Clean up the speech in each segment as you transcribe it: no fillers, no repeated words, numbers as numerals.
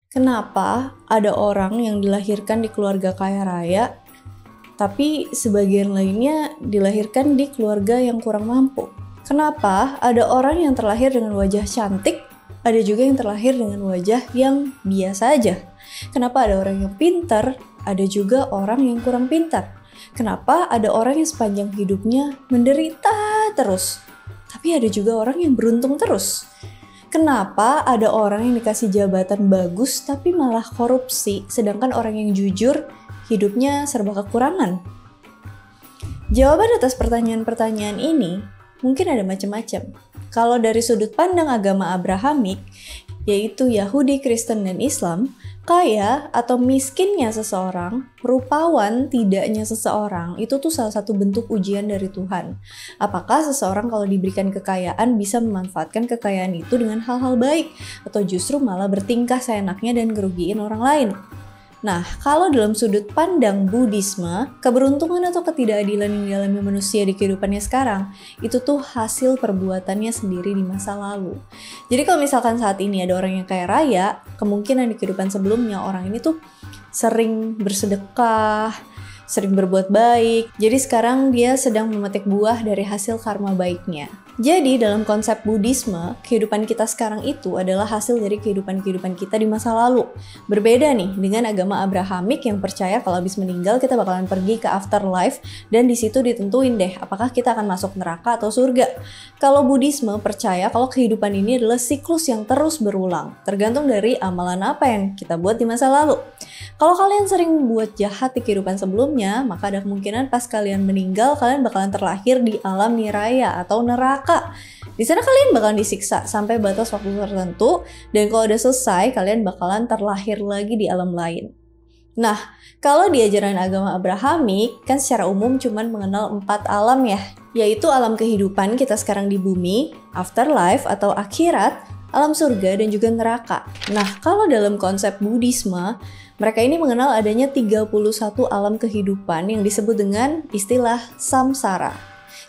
Kenapa ada orang yang dilahirkan di keluarga kaya raya, tapi sebagian lainnya dilahirkan di keluarga yang kurang mampu? Kenapa ada orang yang terlahir dengan wajah cantik, ada juga yang terlahir dengan wajah yang biasa aja? Kenapa ada orang yang pintar, ada juga orang yang kurang pintar? Kenapa ada orang yang sepanjang hidupnya menderita terus, tapi ada juga orang yang beruntung terus? Kenapa ada orang yang dikasih jabatan bagus tapi malah korupsi, sedangkan orang yang jujur hidupnya serba kekurangan? Jawaban atas pertanyaan-pertanyaan ini mungkin ada macam-macam. Kalau dari sudut pandang agama Abrahamik, yaitu Yahudi, Kristen, dan Islam, kaya atau miskinnya seseorang, rupawan tidaknya seseorang, itu tuh salah satu bentuk ujian dari Tuhan. Apakah seseorang kalau diberikan kekayaan bisa memanfaatkan kekayaan itu dengan hal-hal baik, atau justru malah bertingkah seenaknya dan ngerugiin orang lain? Nah, kalau dalam sudut pandang Buddhisme, keberuntungan atau ketidakadilan yang dialami manusia di kehidupannya sekarang, itu tuh hasil perbuatannya sendiri di masa lalu. Jadi kalau misalkan saat ini ada orang yang kaya raya, kemungkinan di kehidupan sebelumnya orang ini tuh sering bersedekah, sering berbuat baik. Jadi sekarang dia sedang memetik buah dari hasil karma baiknya. Jadi dalam konsep Buddhisme, kehidupan kita sekarang itu adalah hasil dari kehidupan-kehidupan kita di masa lalu. Berbeda nih dengan agama Abrahamik yang percaya kalau habis meninggal kita bakalan pergi ke afterlife dan di situ ditentuin deh apakah kita akan masuk neraka atau surga. Kalau Buddhisme percaya kalau kehidupan ini adalah siklus yang terus berulang, tergantung dari amalan apa yang kita buat di masa lalu. Kalau kalian sering buat jahat di kehidupan sebelumnya, maka ada kemungkinan pas kalian meninggal, kalian bakalan terlahir di alam niraya atau neraka. Di sana kalian bakalan disiksa sampai batas waktu tertentu, dan kalau udah selesai, kalian bakalan terlahir lagi di alam lain. Nah, kalau di ajaran agama Abrahamik, kan secara umum cuman mengenal 4 alam ya, yaitu alam kehidupan kita sekarang di bumi, afterlife atau akhirat, alam surga, dan juga neraka. Nah, kalau dalam konsep Buddhisme, mereka ini mengenal adanya 31 alam kehidupan yang disebut dengan istilah samsara.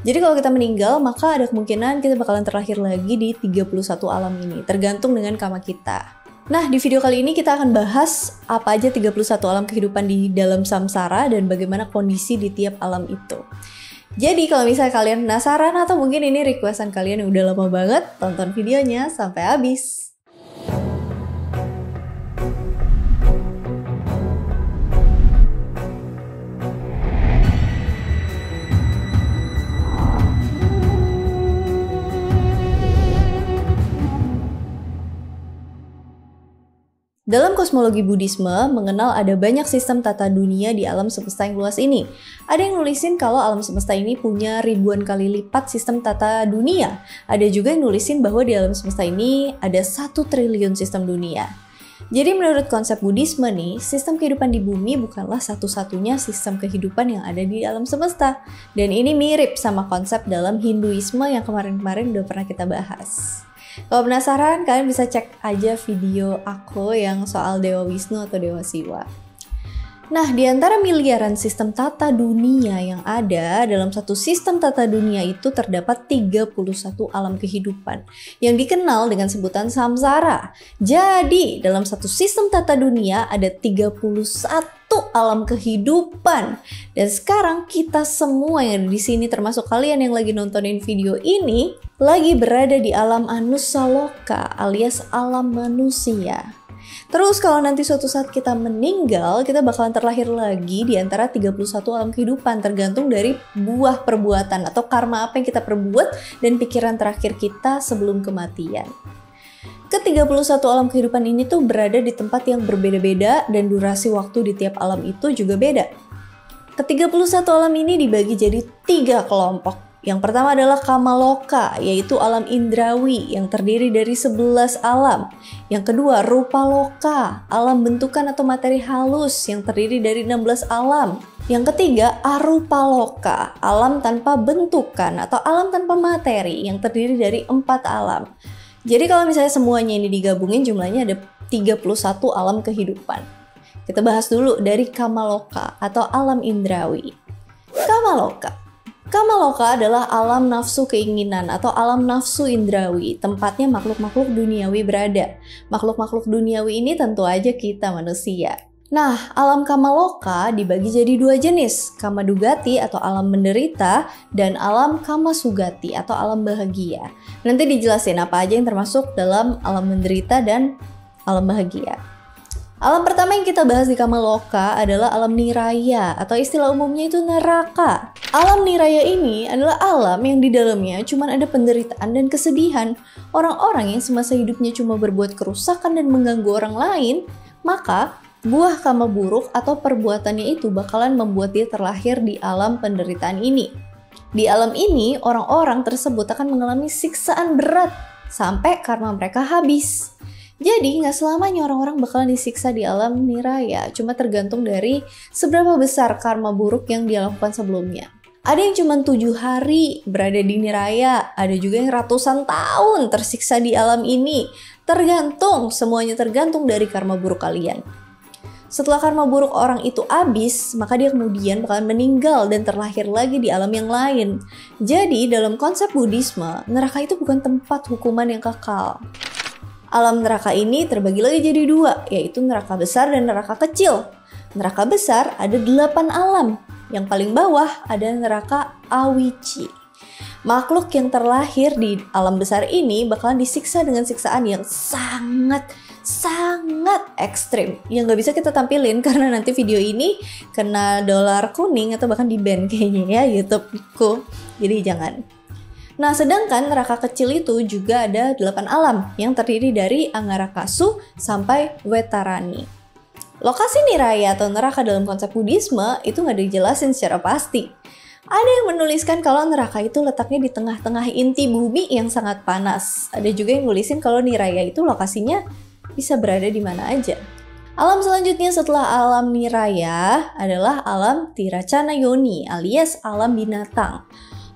Jadi kalau kita meninggal, maka ada kemungkinan kita bakalan terlahir lagi di 31 alam ini, tergantung dengan karma kita. Nah, di video kali ini kita akan bahas apa aja 31 alam kehidupan di dalam samsara dan bagaimana kondisi di tiap alam itu. Jadi kalau misalnya kalian penasaran atau mungkin ini requestan kalian yang udah lama banget, tonton videonya sampai habis. Dalam kosmologi Buddhisme, mengenal ada banyak sistem tata dunia di alam semesta yang luas ini. Ada yang nulisin kalau alam semesta ini punya ribuan kali lipat sistem tata dunia. Ada juga yang nulisin bahwa di alam semesta ini ada 1 triliun sistem dunia. Jadi menurut konsep Buddhisme nih, sistem kehidupan di bumi bukanlah satu-satunya sistem kehidupan yang ada di alam semesta. Dan ini mirip sama konsep dalam Hinduisme yang kemarin-kemarin udah pernah kita bahas. Kalau penasaran, kalian bisa cek aja video aku yang soal Dewa Wisnu atau Dewa Siwa. Nah, di antara miliaran sistem tata dunia yang ada, dalam satu sistem tata dunia itu terdapat 31 alam kehidupan yang dikenal dengan sebutan samsara. Jadi, dalam satu sistem tata dunia ada 31 alam kehidupan. Dan sekarang kita semua yang ada di sini termasuk kalian yang lagi nontonin video ini lagi berada di alam Anusaloka alias alam manusia. Terus kalau nanti suatu saat kita meninggal, kita bakalan terlahir lagi di antara 31 alam kehidupan, tergantung dari buah perbuatan atau karma apa yang kita perbuat dan pikiran terakhir kita sebelum kematian. Ke-31 alam kehidupan ini tuh berada di tempat yang berbeda-beda dan durasi waktu di tiap alam itu juga beda. Ke-31 alam ini dibagi jadi 3 kelompok. Yang pertama adalah Kamaloka, yaitu alam indrawi yang terdiri dari 11 alam. Yang kedua, Rupaloka, alam bentukan atau materi halus yang terdiri dari 16 alam. Yang ketiga, Arupaloka, alam tanpa bentukan atau alam tanpa materi yang terdiri dari 4 alam. Jadi kalau misalnya semuanya ini digabungin jumlahnya ada 31 alam kehidupan. Kita bahas dulu dari Kamaloka atau alam indrawi. Kamaloka. Kamaloka adalah alam nafsu keinginan atau alam nafsu indrawi, tempatnya makhluk-makhluk duniawi berada. Makhluk-makhluk duniawi ini tentu aja kita manusia. Nah, alam Kamaloka dibagi jadi dua jenis, Kamadugati atau alam menderita dan alam Kamasugati atau alam bahagia. Nanti dijelasin apa aja yang termasuk dalam alam menderita dan alam bahagia. Alam pertama yang kita bahas di Kamaloka adalah alam niraya atau istilah umumnya itu neraka. Alam niraya ini adalah alam yang di dalamnya cuma ada penderitaan dan kesedihan. Orang-orang yang semasa hidupnya cuma berbuat kerusakan dan mengganggu orang lain, maka buah kama buruk atau perbuatannya itu bakalan membuat dia terlahir di alam penderitaan ini. Di alam ini, orang-orang tersebut akan mengalami siksaan berat sampai karma mereka habis. Jadi nggak selamanya orang-orang bakalan disiksa di alam niraya, cuma tergantung dari seberapa besar karma buruk yang dia lakukan sebelumnya. Ada yang cuma 7 hari berada di niraya, ada juga yang ratusan tahun tersiksa di alam ini. Semuanya tergantung dari karma buruk kalian. Setelah karma buruk orang itu habis, maka dia kemudian bakalan meninggal dan terlahir lagi di alam yang lain. Jadi dalam konsep Buddhisme, neraka itu bukan tempat hukuman yang kekal. Alam neraka ini terbagi lagi jadi 2, yaitu neraka besar dan neraka kecil. Neraka besar ada 8 alam. Yang paling bawah ada neraka Awici. Makhluk yang terlahir di alam besar ini bakalan disiksa dengan siksaan yang sangat ekstrim. Yang gak bisa kita tampilin karena nanti video ini kena dolar kuning atau bahkan di-ban kayaknya ya YouTubeku. Jadi jangan. Nah, sedangkan neraka kecil itu juga ada 8 alam yang terdiri dari Angarakasu sampai Wetarani. Lokasi niraya atau neraka dalam konsep Buddhisme itu nggak dijelasin secara pasti. Ada yang menuliskan kalau neraka itu letaknya di tengah-tengah inti bumi yang sangat panas. Ada juga yang nulisin kalau niraya itu lokasinya bisa berada di mana aja. Alam selanjutnya setelah alam niraya adalah alam Tiracana Yoni alias alam binatang.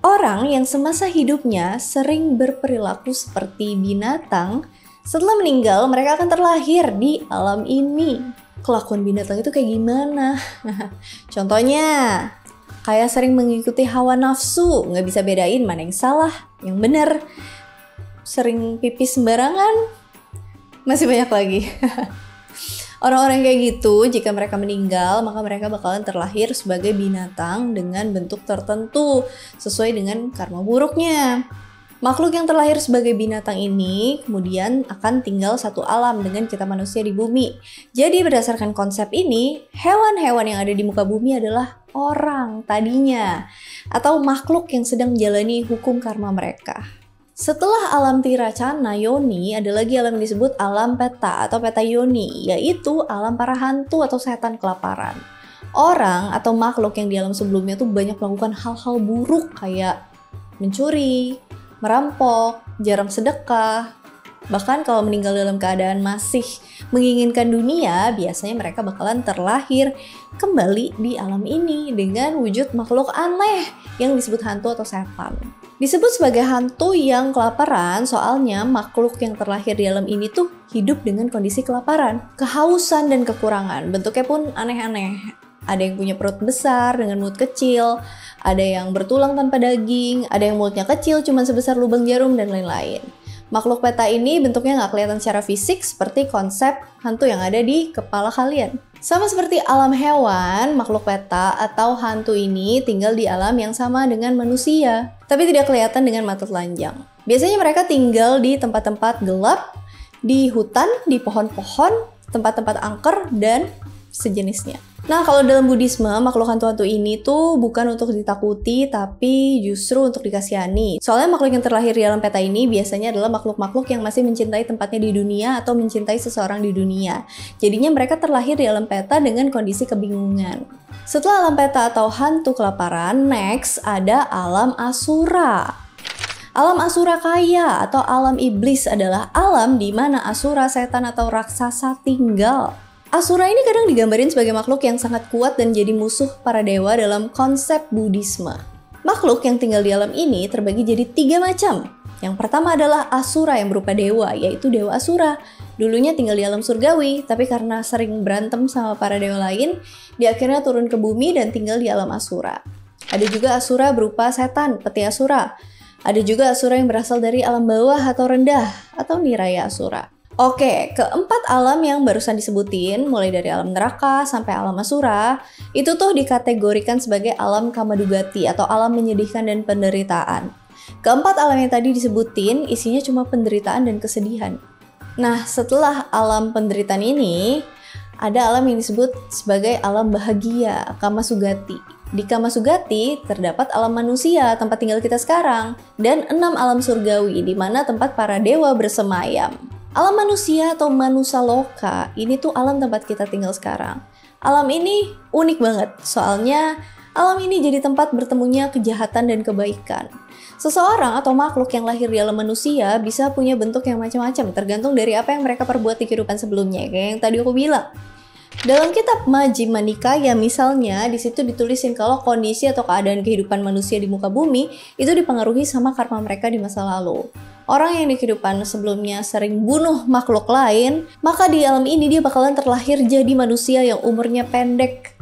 Orang yang semasa hidupnya sering berperilaku seperti binatang, setelah meninggal mereka akan terlahir di alam ini. Kelakuan binatang itu kayak gimana? Contohnya, kayak sering mengikuti hawa nafsu, nggak bisa bedain mana yang salah, yang benar. Sering pipis sembarangan, masih banyak lagi. Orang-orang kayak gitu, jika mereka meninggal, maka mereka bakalan terlahir sebagai binatang dengan bentuk tertentu, sesuai dengan karma buruknya. Makhluk yang terlahir sebagai binatang ini, kemudian akan tinggal satu alam dengan kita manusia di bumi. Jadi berdasarkan konsep ini, hewan-hewan yang ada di muka bumi adalah orang tadinya, atau makhluk yang sedang menjalani hukum karma mereka. Setelah alam Tiracana Yoni, ada lagi alam yang disebut alam peta atau peta yoni, yaitu alam para hantu atau setan kelaparan. Orang atau makhluk yang di alam sebelumnya tuh banyak melakukan hal-hal buruk kayak mencuri, merampok, jarang sedekah. Bahkan kalau meninggal dalam keadaan masih menginginkan dunia, biasanya mereka bakalan terlahir kembali di alam ini dengan wujud makhluk aneh yang disebut hantu atau setan. Disebut sebagai hantu yang kelaparan soalnya makhluk yang terlahir di alam ini tuh hidup dengan kondisi kelaparan, kehausan dan kekurangan. Bentuknya pun aneh-aneh. Ada yang punya perut besar dengan mulut kecil, ada yang bertulang tanpa daging, ada yang mulutnya kecil cuma sebesar lubang jarum dan lain-lain. Makhluk peta ini bentuknya nggak kelihatan secara fisik seperti konsep hantu yang ada di kepala kalian. Sama seperti alam hewan, makhluk peta atau hantu ini tinggal di alam yang sama dengan manusia, tapi tidak kelihatan dengan mata telanjang. Biasanya mereka tinggal di tempat-tempat gelap, di hutan, di pohon-pohon, tempat-tempat angker, dan sejenisnya. Nah, kalau dalam Buddhisme, makhluk hantu-hantu ini tuh bukan untuk ditakuti, tapi justru untuk dikasihani. Soalnya makhluk yang terlahir di alam peta ini biasanya adalah makhluk-makhluk yang masih mencintai tempatnya di dunia atau mencintai seseorang di dunia. Jadinya mereka terlahir di alam peta dengan kondisi kebingungan. Setelah alam peta atau hantu kelaparan, next ada alam asura. Alam asura kaya atau alam iblis adalah alam di mana asura, setan, atau raksasa tinggal. Asura ini kadang digambarin sebagai makhluk yang sangat kuat dan jadi musuh para dewa dalam konsep Buddhisme. Makhluk yang tinggal di alam ini terbagi jadi 3 macam. Yang pertama adalah asura yang berupa dewa, yaitu dewa asura. Dulunya tinggal di alam surgawi, tapi karena sering berantem sama para dewa lain, dia akhirnya turun ke bumi dan tinggal di alam asura. Ada juga asura berupa setan, peti asura. Ada juga asura yang berasal dari alam bawah atau rendah, atau niraya asura. Oke, keempat alam yang barusan disebutin, mulai dari alam neraka sampai alam asura, itu tuh dikategorikan sebagai alam kamadugati atau alam menyedihkan dan penderitaan. Keempat alam yang tadi disebutin isinya cuma penderitaan dan kesedihan. Nah, setelah alam penderitaan ini, ada alam yang disebut sebagai alam bahagia, kamasugati. Di kamasugati terdapat alam manusia, tempat tinggal kita sekarang, dan 6 alam surgawi, di mana tempat para dewa bersemayam. Alam manusia atau manusaloka, ini tuh alam tempat kita tinggal sekarang. Alam ini unik banget, soalnya alam ini jadi tempat bertemunya kejahatan dan kebaikan. Seseorang atau makhluk yang lahir di alam manusia bisa punya bentuk yang macam-macam, tergantung dari apa yang mereka perbuat di kehidupan sebelumnya, kayak yang tadi aku bilang. Dalam kitab Majjhima Nikaya misalnya, di situ ditulisin kalau kondisi atau keadaan kehidupan manusia di muka bumi itu dipengaruhi sama karma mereka di masa lalu. Orang yang di kehidupan sebelumnya sering bunuh makhluk lain, maka di alam ini dia bakalan terlahir jadi manusia yang umurnya pendek.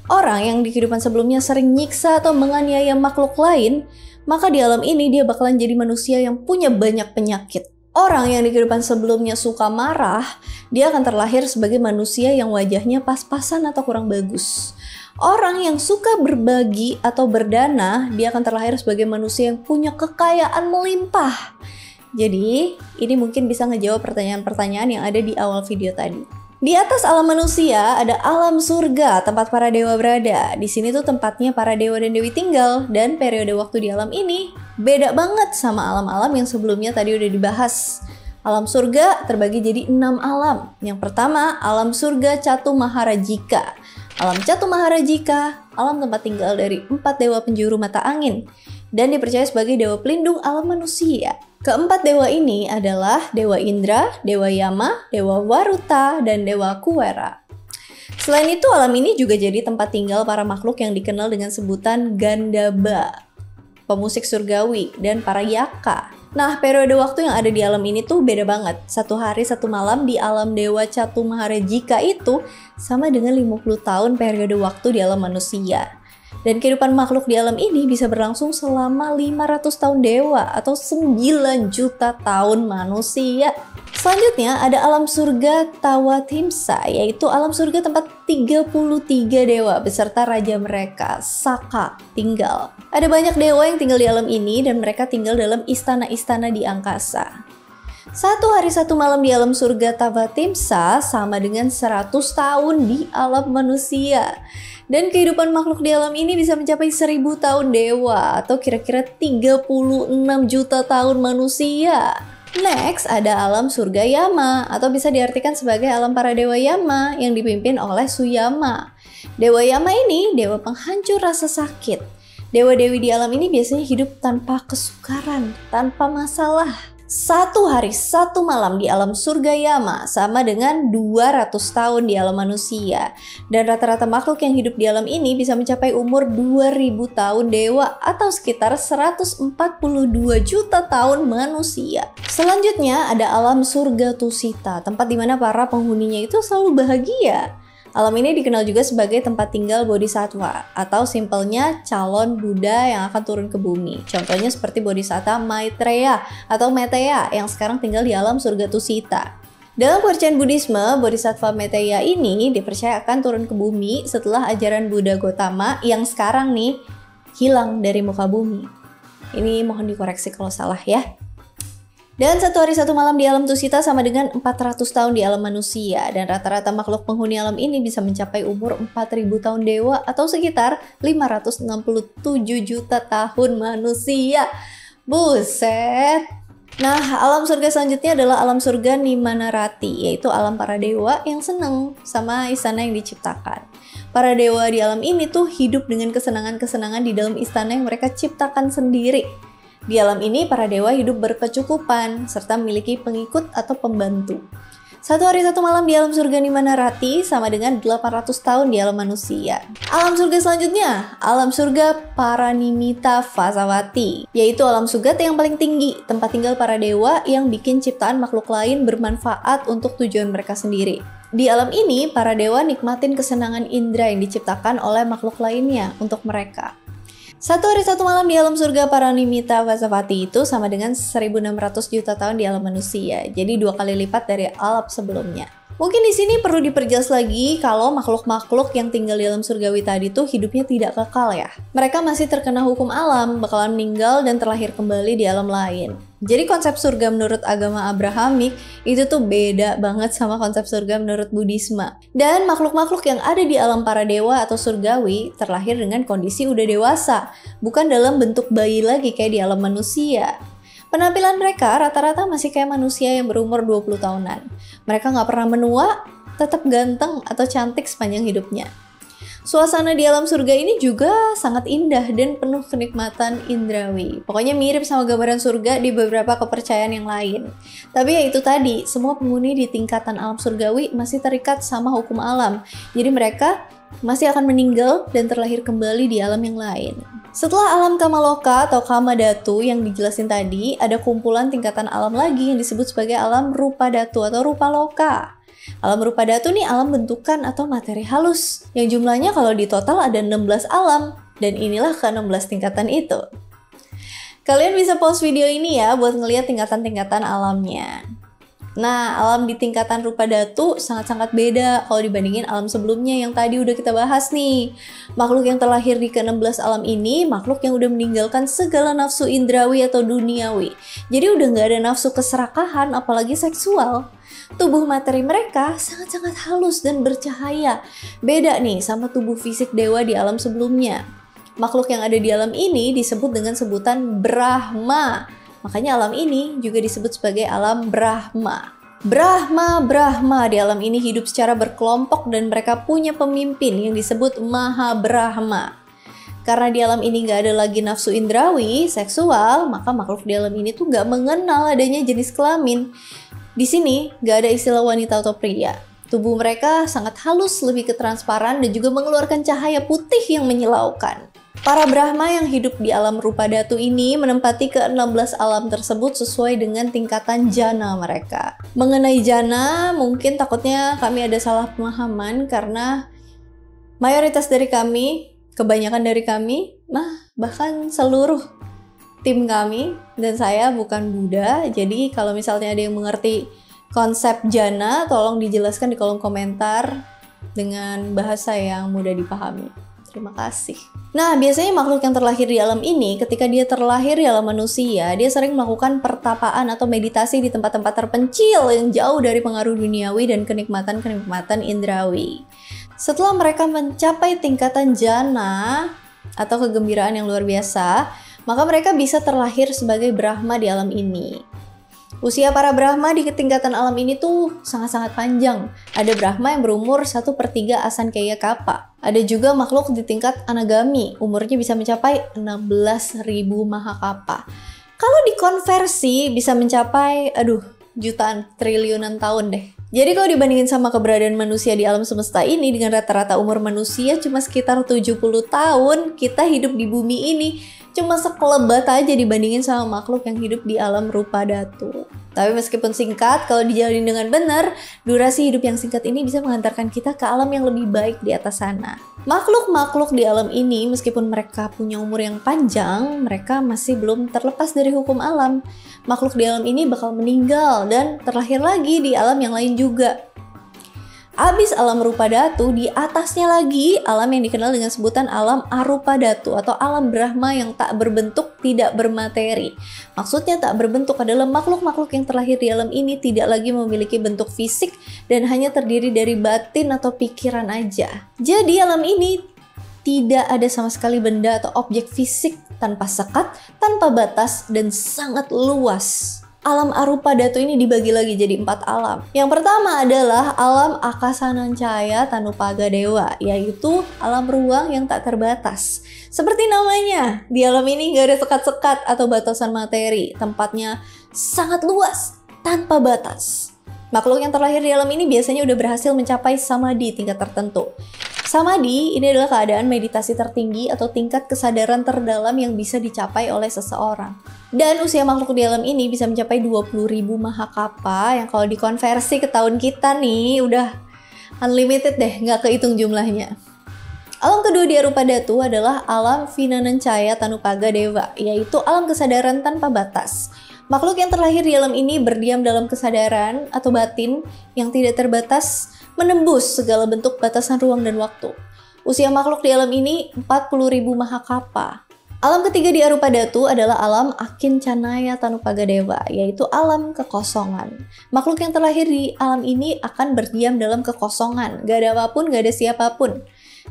Orang yang di kehidupan sebelumnya sering nyiksa atau menganiaya makhluk lain, maka di alam ini dia bakalan jadi manusia yang punya banyak penyakit. Orang yang di kehidupan sebelumnya suka marah, dia akan terlahir sebagai manusia yang wajahnya pas-pasan atau kurang bagus. Orang yang suka berbagi atau berdana, dia akan terlahir sebagai manusia yang punya kekayaan melimpah. Jadi, ini mungkin bisa ngejawab pertanyaan-pertanyaan yang ada di awal video tadi. Di atas alam manusia ada alam surga, tempat para dewa berada. Di sini tuh tempatnya para dewa dan dewi tinggal, dan periode waktu di alam ini beda banget sama alam-alam yang sebelumnya tadi udah dibahas. Alam surga terbagi jadi 6 alam. Yang pertama, alam surga Catu Maharajika. Alam Catu Maharajika, alam tempat tinggal dari 4 dewa penjuru mata angin, dan dipercaya sebagai dewa pelindung alam manusia. Keempat dewa ini adalah Dewa Indra, Dewa Yama, Dewa Waruta, dan Dewa Kuwera. Selain itu, alam ini juga jadi tempat tinggal para makhluk yang dikenal dengan sebutan Gandhaba, pemusik surgawi, dan para yaka. Nah, periode waktu yang ada di alam ini tuh beda banget. 1 hari 1 malam di alam Dewa Catu Maharajika itu sama dengan 50 tahun periode waktu di alam manusia. Dan kehidupan makhluk di alam ini bisa berlangsung selama 500 tahun dewa atau 9 juta tahun manusia. Selanjutnya ada alam surga Tawatimsa, yaitu alam surga tempat 33 dewa beserta raja mereka, Saka, tinggal. Ada banyak dewa yang tinggal di alam ini dan mereka tinggal dalam istana-istana di angkasa. 1 hari 1 malam di alam surga Tawatimsa sama dengan 100 tahun di alam manusia. Dan kehidupan makhluk di alam ini bisa mencapai 1000 tahun dewa atau kira-kira 36 juta tahun manusia. Next ada alam surga Yama atau bisa diartikan sebagai alam para dewa Yama yang dipimpin oleh Suyama. Dewa Yama ini dewa penghancur rasa sakit. Dewa-dewi di alam ini biasanya hidup tanpa kesukaran, tanpa masalah. 1 hari 1 malam di alam surga Yama sama dengan 200 tahun di alam manusia. Dan rata-rata makhluk yang hidup di alam ini bisa mencapai umur 2000 tahun dewa atau sekitar 142 juta tahun manusia. Selanjutnya ada alam surga Tusita, tempat dimana para penghuninya itu selalu bahagia. Alam ini dikenal juga sebagai tempat tinggal bodhisattva atau simpelnya calon Buddha yang akan turun ke bumi. Contohnya seperti bodhisattva Maitreya atau Meteya yang sekarang tinggal di alam surga Tusita. Dalam kepercayaan Buddhisme, bodhisattva Meteya ini dipercaya akan turun ke bumi setelah ajaran Buddha Gotama yang sekarang nih hilang dari muka bumi. Ini mohon dikoreksi kalau salah ya. Dan 1 hari 1 malam di alam Tusita sama dengan 400 tahun di alam manusia. Dan rata-rata makhluk penghuni alam ini bisa mencapai umur 4000 tahun dewa atau sekitar 567 juta tahun manusia. Buset! Nah, alam surga selanjutnya adalah alam surga Nimanarati, yaitu alam para dewa yang seneng sama istana yang diciptakan. Para dewa di alam ini tuh hidup dengan kesenangan-kesenangan di dalam istana yang mereka ciptakan sendiri. Di alam ini, para dewa hidup berkecukupan, serta memiliki pengikut atau pembantu. 1 hari 1 malam di alam surga Nimanarati sama dengan 800 tahun di alam manusia. Alam surga selanjutnya, alam surga Paranimita Vasawati, yaitu alam sugat yang paling tinggi, tempat tinggal para dewa yang bikin ciptaan makhluk lain bermanfaat untuk tujuan mereka sendiri. Di alam ini, para dewa nikmatin kesenangan indera yang diciptakan oleh makhluk lainnya untuk mereka. Satu hari satu malam di alam surga Paranimita Vasavati itu sama dengan 1.600 juta tahun di alam manusia. Jadi 2 kali lipat dari alam sebelumnya. Mungkin di sini perlu diperjelas lagi kalau makhluk-makhluk yang tinggal di alam surgawi tadi tuh hidupnya tidak kekal ya. Mereka masih terkena hukum alam, bakalan meninggal dan terlahir kembali di alam lain. Jadi konsep surga menurut agama Abrahamik itu tuh beda banget sama konsep surga menurut Buddhisme. Dan makhluk-makhluk yang ada di alam para dewa atau surgawi terlahir dengan kondisi udah dewasa, bukan dalam bentuk bayi lagi kayak di alam manusia. Penampilan mereka rata-rata masih kayak manusia yang berumur 20 tahunan. Mereka nggak pernah menua, tetap ganteng atau cantik sepanjang hidupnya. Suasana di alam surga ini juga sangat indah dan penuh kenikmatan indrawi. Pokoknya mirip sama gambaran surga di beberapa kepercayaan yang lain. Tapi ya itu tadi, semua penghuni di tingkatan alam surgawi masih terikat sama hukum alam. Jadi mereka masih akan meninggal dan terlahir kembali di alam yang lain. Setelah alam Kamaloka atau Kamadhatu yang dijelasin tadi, ada kumpulan tingkatan alam lagi yang disebut sebagai alam Rupadhatu atau Rupaloka. Alam Rupadhatu nih alam bentukan atau materi halus, yang jumlahnya kalau di total ada 16 alam, dan inilah ke-16 tingkatan itu. Kalian bisa pause video ini ya buat ngeliat tingkatan-tingkatan alamnya. Nah, alam di tingkatan Rupadhatu sangat-sangat beda kalau dibandingin alam sebelumnya yang tadi udah kita bahas nih. Makhluk yang terlahir di ke-16 alam ini, makhluk yang udah meninggalkan segala nafsu indrawi atau duniawi. Jadi udah nggak ada nafsu keserakahan, apalagi seksual. Tubuh materi mereka sangat-sangat halus dan bercahaya. Beda nih sama tubuh fisik dewa di alam sebelumnya. Makhluk yang ada di alam ini disebut dengan sebutan Brahma. Makanya alam ini juga disebut sebagai alam Brahma. Brahma di alam ini hidup secara berkelompok dan mereka punya pemimpin yang disebut Maha Brahma. Karena di alam ini nggak ada lagi nafsu indrawi, seksual, maka makhluk di alam ini tuh nggak mengenal adanya jenis kelamin. Di sini nggak ada istilah wanita atau pria. Tubuh mereka sangat halus, lebih ke transparan dan juga mengeluarkan cahaya putih yang menyilaukan. Para Brahma yang hidup di alam Rupadhatu ini menempati ke-16 alam tersebut sesuai dengan tingkatan jana mereka. Mengenai jana, mungkin takutnya kami ada salah pemahaman karena mayoritas dari kami, kebanyakan dari kami, bahkan seluruh tim kami dan saya bukan Buddha. Jadi kalau misalnya ada yang mengerti konsep jana, tolong dijelaskan di kolom komentar dengan bahasa yang mudah dipahami. Terima kasih. Nah, biasanya makhluk yang terlahir di alam ini, ketika dia terlahir di alam manusia, dia sering melakukan pertapaan atau meditasi di tempat-tempat terpencil yang jauh dari pengaruh duniawi dan kenikmatan-kenikmatan indrawi. Setelah mereka mencapai tingkatan jana atau kegembiraan yang luar biasa, maka mereka bisa terlahir sebagai Brahma di alam ini. Usia para Brahma di tingkatan alam ini tuh sangat-sangat panjang. Ada Brahma yang berumur 1/3 Asankaya Kappa. Ada juga makhluk di tingkat Anagami, umurnya bisa mencapai 16.000 Mahakappa. Kalau dikonversi bisa mencapai, jutaan, triliunan tahun deh. Jadi kalau dibandingin sama keberadaan manusia di alam semesta ini, dengan rata-rata umur manusia cuma sekitar 70 tahun, kita hidup di bumi ini cuma sekelebat aja dibandingin sama makhluk yang hidup di alam Rupadhatu. Tapi meskipun singkat, kalau dijalani dengan benar, durasi hidup yang singkat ini bisa mengantarkan kita ke alam yang lebih baik di atas sana. Makhluk-makhluk di alam ini, meskipun mereka punya umur yang panjang, mereka masih belum terlepas dari hukum alam. Makhluk di alam ini bakal meninggal dan terlahir lagi di alam yang lain juga. Abis alam Rupadhatu, di atasnya lagi alam yang dikenal dengan sebutan alam Arupadhatu atau alam Brahma yang tak berbentuk, tidak bermateri. Maksudnya tak berbentuk adalah makhluk-makhluk yang terlahir di alam ini tidak lagi memiliki bentuk fisik dan hanya terdiri dari batin atau pikiran aja. Jadi alam ini tidak ada sama sekali benda atau objek fisik, tanpa sekat, tanpa batas, dan sangat luas. Alam Arupadhatu ini dibagi lagi jadi 4 alam. Yang pertama adalah alam Akasanancaya Tanupaga Dewa, yaitu alam ruang yang tak terbatas. Seperti namanya, di alam ini nggak ada sekat-sekat atau batasan materi. Tempatnya sangat luas, tanpa batas. Makhluk yang terlahir di alam ini biasanya udah berhasil mencapai samadhi tingkat tertentu. Samadhi ini adalah keadaan meditasi tertinggi atau tingkat kesadaran terdalam yang bisa dicapai oleh seseorang. Dan usia makhluk di alam ini bisa mencapai 20.000 Mahakappa yang kalau dikonversi ke tahun kita nih udah unlimited deh, nggak kehitung jumlahnya. Alam kedua di Arupa Datu adalah alam Vinanancaya Tanupaga Dewa, yaitu alam kesadaran tanpa batas. Makhluk yang terlahir di alam ini berdiam dalam kesadaran atau batin yang tidak terbatas, menembus segala bentuk batasan ruang dan waktu. Usia makhluk di alam ini 40.000 Mahakapa. Alam ketiga di Arupa Datu adalah alam Akincanaya Tanupaga Dewa, yaitu alam kekosongan. Makhluk yang terlahir di alam ini akan berdiam dalam kekosongan, gak ada apapun, gak ada siapapun.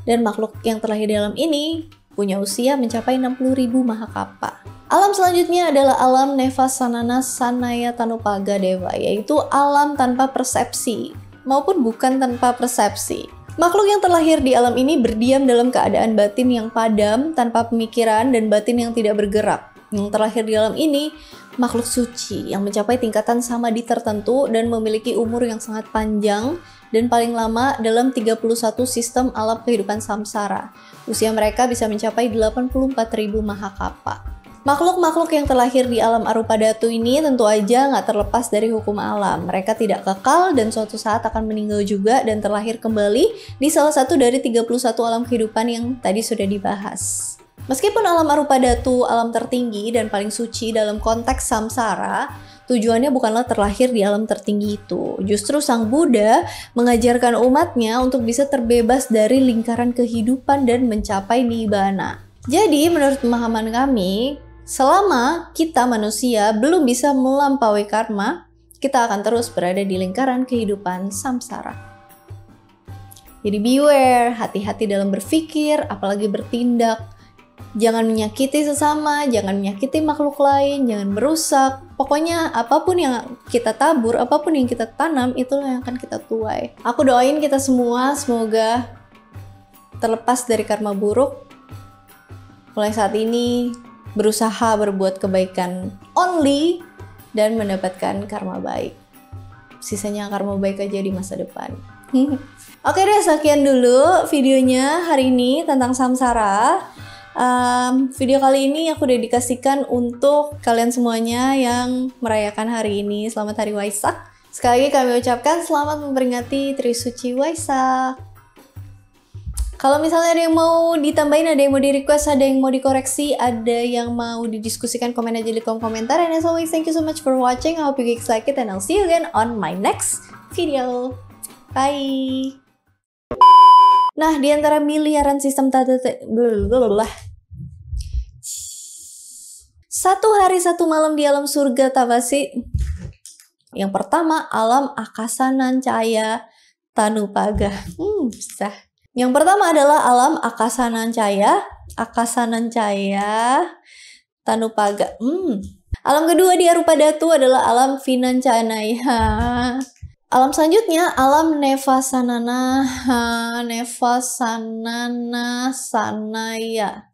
Dan makhluk yang terlahir di alam ini punya usia mencapai 60.000 Mahakapa. Alam selanjutnya adalah alam Nevasanana Sanaya Tanupaga Dewa, yaitu alam tanpa persepsi maupun bukan tanpa persepsi. Makhluk yang terlahir di alam ini berdiam dalam keadaan batin yang padam, tanpa pemikiran dan batin yang tidak bergerak. Yang terlahir di alam ini, makhluk suci yang mencapai tingkatan samadhi tertentu dan memiliki umur yang sangat panjang dan paling lama dalam 31 sistem alam kehidupan samsara. Usia mereka bisa mencapai 84.000 Mahakapa. Makhluk-makhluk yang terlahir di alam Arupa Datu ini tentu aja nggak terlepas dari hukum alam. Mereka tidak kekal dan suatu saat akan meninggal juga dan terlahir kembali di salah satu dari 31 alam kehidupan yang tadi sudah dibahas. Meskipun alam Arupa Datu alam tertinggi dan paling suci dalam konteks samsara, tujuannya bukanlah terlahir di alam tertinggi itu. Justru Sang Buddha mengajarkan umatnya untuk bisa terbebas dari lingkaran kehidupan dan mencapai nibbana. Jadi menurut pemahaman kami, selama kita manusia belum bisa melampaui karma, kita akan terus berada di lingkaran kehidupan samsara. Jadi beware, hati-hati dalam berpikir, apalagi bertindak. Jangan menyakiti sesama, jangan menyakiti makhluk lain, jangan merusak. Pokoknya apapun yang kita tabur, apapun yang kita tanam, itulah yang akan kita tuai. Aku doain kita semua semoga terlepas dari karma buruk. Mulai saat ini berusaha berbuat kebaikan only dan mendapatkan karma baik. Sisanya karma baik aja di masa depan. Oke deh, sekian dulu videonya hari ini tentang samsara. Video kali ini aku dedikasikan untuk kalian semuanya yang merayakan hari ini. Selamat Hari Waisak. Sekali lagi kami ucapkan selamat memperingati Trisuci Waisak. Kalau misalnya ada yang mau ditambahin, ada yang mau di-request, ada yang mau dikoreksi, ada yang mau didiskusikan, komen aja di kolom komentar. And as always, thank you so much for watching. I hope you guys like it and I'll see you again on my next video. Bye! Nah, di antara miliaran sistem satu hari satu malam di alam surga Tavasi. Yang pertama, alam Akasanancaya Tanupaga. Susah. Yang pertama adalah alam Akasanancaya Tanupaga. Alam kedua di Arupa Datu adalah alam Vinancanaya. Alam selanjutnya alam Nevasanana Sanaya.